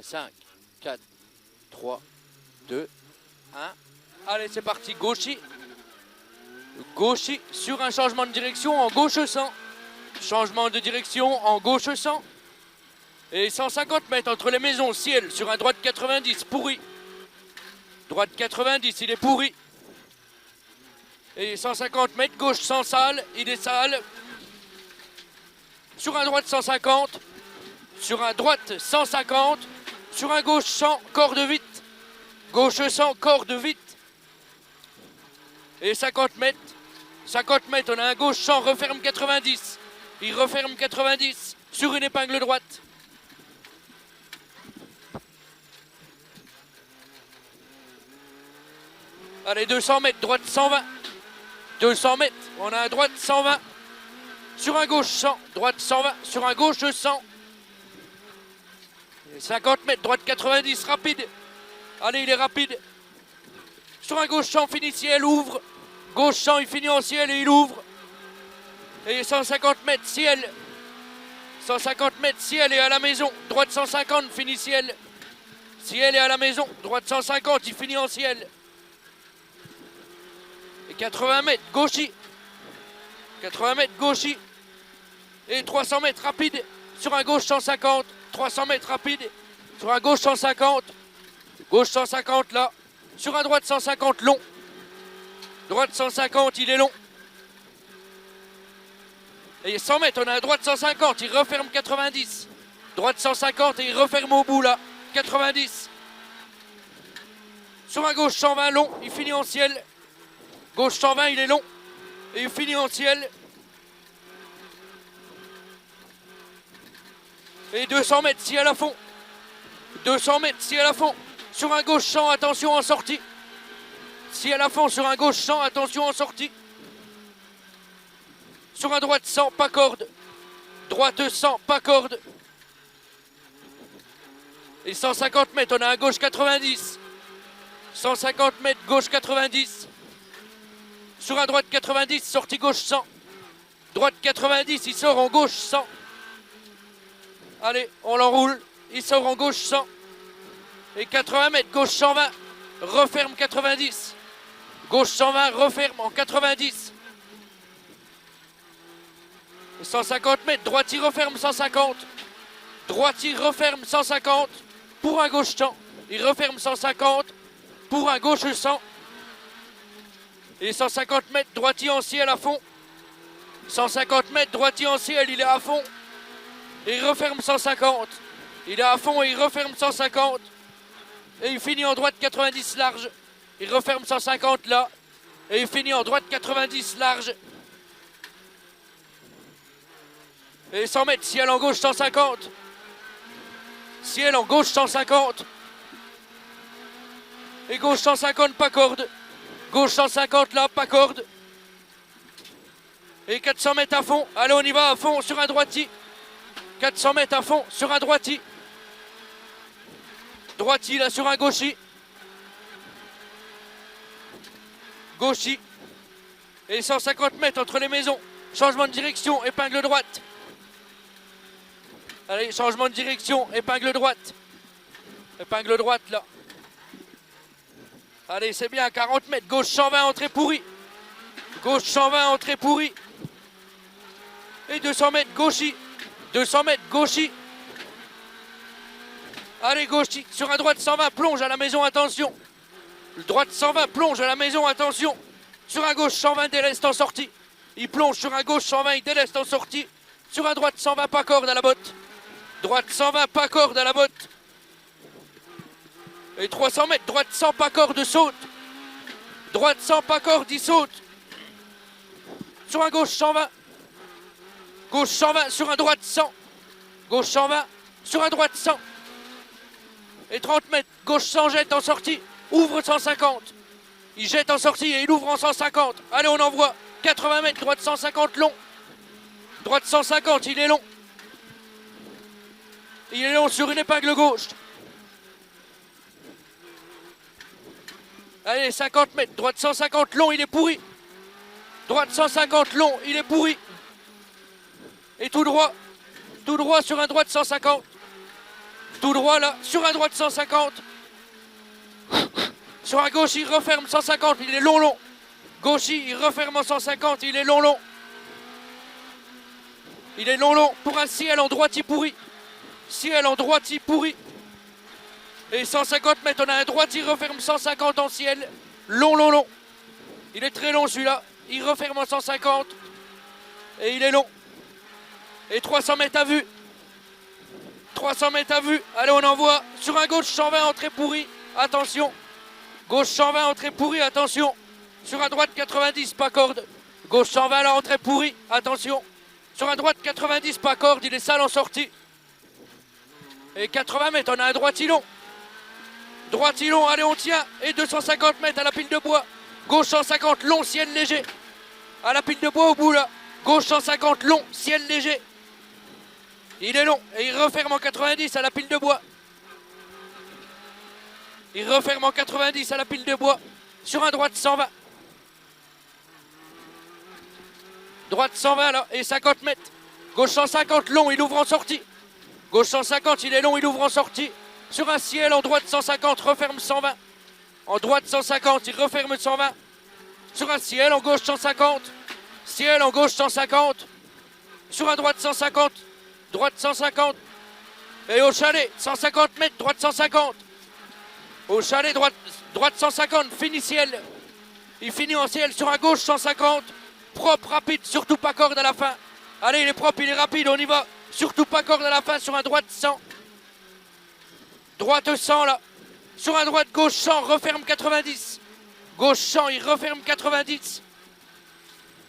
5, 4, 3, 2, 1. Allez, c'est parti. Gauchy. Gauchy sur un changement de direction en gauche 100. Changement de direction en gauche 100. Et 150 mètres entre les maisons. Ciel sur un droite 90. Pourri. Droite 90, il est pourri. Et 150 mètres gauche 100 sale. Il est sale. Sur un droite 150. Sur un droite 150. Sur un gauche 100, corde vite. Gauche 100, corde vite. Et 50 mètres. 50 mètres, on a un gauche 100, referme 90. Il referme 90 sur une épingle droite. Allez, 200 mètres, droite 120. 200 mètres, on a un droite 120. Sur un gauche 100, droite 120. Sur un gauche 100. 50 mètres, droite 90, rapide. Allez, il est rapide. Sur un gauche 100, finit ciel, ouvre. Gauche 100, il finit en ciel et il ouvre. Et 150 mètres, ciel. 150 mètres, ciel et à la maison. Droite 150, finit ciel. Ciel et à la maison. Droite 150, il finit en ciel. Et 80 mètres, gauchy. 80 mètres, gauchy. Et 300 mètres, rapide. Sur un gauche 150. 300 mètres, rapide. Sur un gauche 150. Gauche 150, là. Sur un droite 150, long. Droite 150, il est long. Et 100 mètres, on a un droite 150, il referme 90. Droite 150 et il referme au bout, là. 90. Sur un gauche 120, long, il finit en ciel. Gauche 120, il est long. Et il finit en ciel. Et 200 mètres, si à la fond. 200 mètres, si à la fond. Sur un gauche 100, attention en sortie. Si à la fond, sur un gauche 100, attention en sortie. Sur un droite 100, pas corde. Droite 100, pas corde. Et 150 mètres, on a un gauche 90. 150 mètres, gauche 90. Sur un droite 90, sortie gauche 100. Droite 90, il sort en gauche 100. Allez, on l'enroule. Il sort en gauche 100. Et 80 mètres, gauche 120. Referme 90. Gauche 120, referme en 90. Et 150 mètres, droite, il referme 150. Droite, il referme 150. Pour un gauche 100. Il referme 150. Pour un gauche 100. Et 150 mètres, droitier en ciel à fond. 150 mètres, droitier en ciel, il est à fond. Et il referme 150. Il est à fond et il referme 150. Et il finit en droite 90 large. Il referme 150 là. Et il finit en droite 90 large. Et 100 mètres, ciel en gauche 150. Ciel en gauche 150. Et gauche 150, pas corde. Gauche 150 là, pas corde. Et 400 mètres à fond. Allez, on y va à fond sur un droitier. 400 mètres à fond sur un droitier. Droitier là sur un gauchy. Gauchy. Et 150 mètres entre les maisons. Changement de direction, épingle droite. Allez, changement de direction, épingle droite. Épingle droite là. Allez, c'est bien, 40 mètres, gauche 120, entrée pourrie. Gauche 120, entrée pourrie. Et 200 mètres, gauchy. 200 mètres, gauchy. Allez, gauchy. Sur un droite 120, plonge à la maison, attention. Le droite 120, plonge à la maison, attention. Sur un gauche 120, déleste en sortie. Il plonge sur un gauche 120, il déleste en sortie. Sur un droite 120, pas corde à la botte. Droite 120, pas corde à la botte. Et 300 mètres, droite 100, pas corde, saute. Droite 100, pas corde, il saute. Sur un gauche 120. Gauche 120, sur un droite 100. Gauche 120, sur un droite 100. Et 30 mètres, gauche 100, jette en sortie. Ouvre 150. Il jette en sortie et il ouvre en 150. Allez, on envoie. 80 mètres, droite 150, long. Droite 150, il est long. Il est long sur une épingle gauche. Allez, 50 mètres, droite 150, long, il est pourri. Droite 150, long, il est pourri. Et tout droit sur un droite 150. Tout droit là, sur un droit de 150. Sur un gauche, il referme 150, il est long. Gauchy, il referme en 150, il est long. Il est long pour un ciel en droitier pourri. Ciel en droitier pourri. Et 150 mètres, on a un droitier referme 150 en ciel. Long. Il est très long celui-là. Il referme en 150. Et il est long. Et 300 mètres à vue. 300 mètres à vue. Allez, on envoie sur un gauche 120 entrée pourri. Attention. Gauche 120 entrée pourri. Attention. Sur un droite 90, pas corde. Gauche 120 là, entrée pourri. Attention. Sur un droite 90, pas corde. Il est sale en sortie. Et 80 mètres, on a un droitier long. Droitier long, allez, on tient. Et 250 mètres à la pile de bois. Gauche 150, long, ciel léger. À la pile de bois au bout là. Gauche 150, long, ciel léger. Il est long et il referme en 90 à la pile de bois. Il referme en 90 à la pile de bois. Sur un droite 120. Droite 120 là et 50 mètres. Gauche 150, long, il ouvre en sortie. Gauche 150, il est long, il ouvre en sortie. Sur un ciel en droite 150, referme 120. En droite 150, il referme 120. Sur un ciel en gauche 150. Ciel en gauche 150. Sur un droite 150. Droite 150. Et au chalet, 150 mètres, droite 150. Au chalet, droite 150, fini ciel. Il finit en ciel sur un gauche 150. Propre, rapide, surtout pas corde à la fin. Allez, il est propre, il est rapide, on y va. Surtout pas corde à la fin sur un droite 100. Droite 100 là. Sur un droite gauche 100, referme 90. Gauche 100, il referme 90.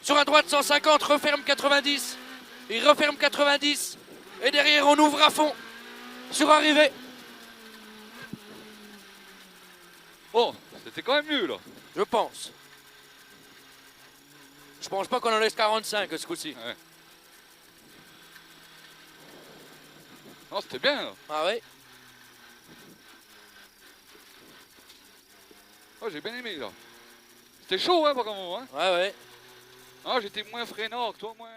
Sur un droite 150, referme 90. Il referme 90. Et derrière, on ouvre à fond. Sur arrivée. Bon, c'était quand même mieux là. Je pense. Je pense pas qu'on en laisse 45 ce coup-ci. Ouais. Non, c'était bien là. Ah ouais? Oh, j'ai bien aimé là. C'était chaud hein par moment hein. Ouais. Ah, j'étais moins freinant que toi, moins.